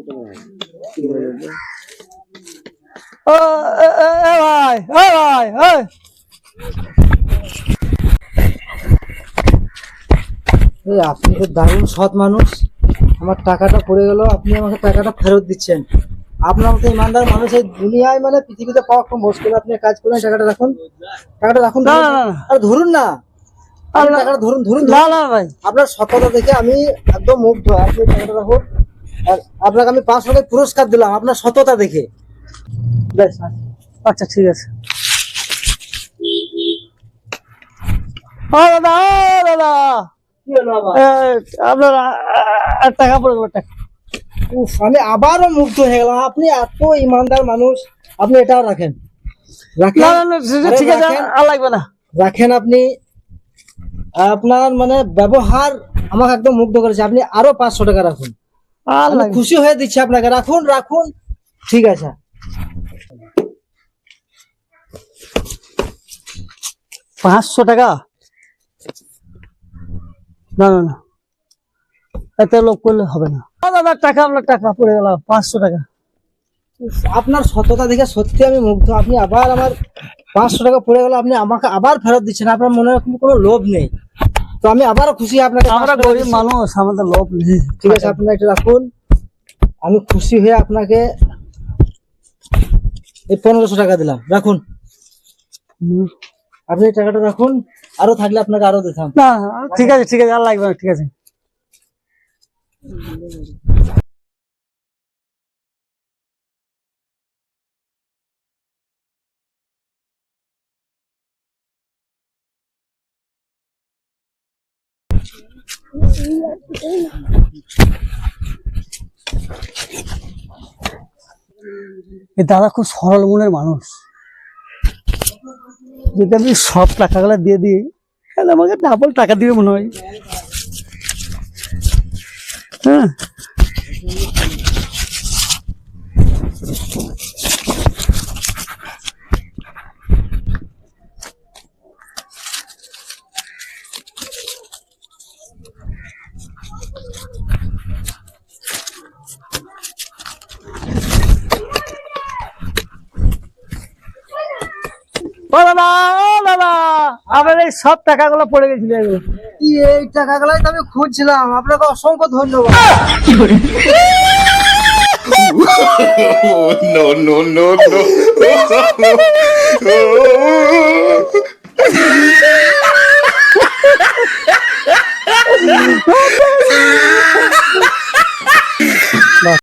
ভাই আপনি তো দারুণ সৎ মানুষ। আমার টাকাটা পড়ে গেল, আপনি আমাকে টাকাটা ফেরত দিচ্ছেন। আপনার মতো ইমানদার মানুষ এই দুনিয়ায় মানে পৃথিবীতে পাওয়া খুব মুশকিল। আপনি কাজ করলেন, টাকাটা রাখুন, টাকাটা রাখুন। আর ধরুন না, টাকাটা ধরুন ধরুন। না না ভাই, আপনার সততা দেখে আমি একদম মুগ্ধ। আপনি টাকাটা রাখুন, আর আপনাকে আমি 500 টাকা পুরস্কার দিলাম আপনার সততা দেখে। আচ্ছা ঠিক আছে। দাদা দাদা, কি হলো আপনার টাকা পড়ে গেল। টাকা আমি আবারও মুগ্ধ হয়ে গেলাম। আপনি এত ইমানদার মানুষ, আপনি এটাও রাখেন। ঠিক আছে, আর লাগবে না, রাখেন। আপনি আপনার মানে ব্যবহার আমাকে একদম মুগ্ধ করেছে। আপনি আরো 500 টাকা রাখুন, আমি খুশি হয়ে দিচ্ছি আপনাকে। রাখুন রাখুন, ঠিক আছে। 500 টাকা? না না না, এত লোক করলে হবে না দাদা। টাকা আপনার টাকা পড়ে গেল, 500 টাকা। আপনার সততা দেখে সত্যি আমি মুগ্ধ। আপনি আবার আমার 500 টাকা পড়ে গেল, আপনি আমাকে আবার ফেরত দিচ্ছেন। আপনার মনে কোনো লোভ নেই, তো আমি আবারও খুশি। আপনাকে, আমরা গরিব মানুষ, আমাদের লোভ নেই। ঠিক আছে, আপনারা এটা রাখুন। আমি খুশি হয়ে আপনাকে এই 1500 টাকা দিলাম। রাখুন, আপনি এই টাকাটা রাখুন। আরো থাকলে আপনাকে আরো দিতাম। না ঠিক আছে ঠিক আছে, আর লাগবে না, ঠিক আছে। দাদা খুব সরল মনের মানুষ। যদি আমি সব টাকাগুলো দিয়ে দিই, তাহলে আমাকে ডাবল টাকা দিবে মনে হয়। হ্যাঁ, আমার এই সব টাকাগুলো পড়ে গেছিল। এই টাকাগুলাই তো আমি খুঁজছিলাম। আপনাকে অসংখ্য ধন্যবাদ। No, no, no, no.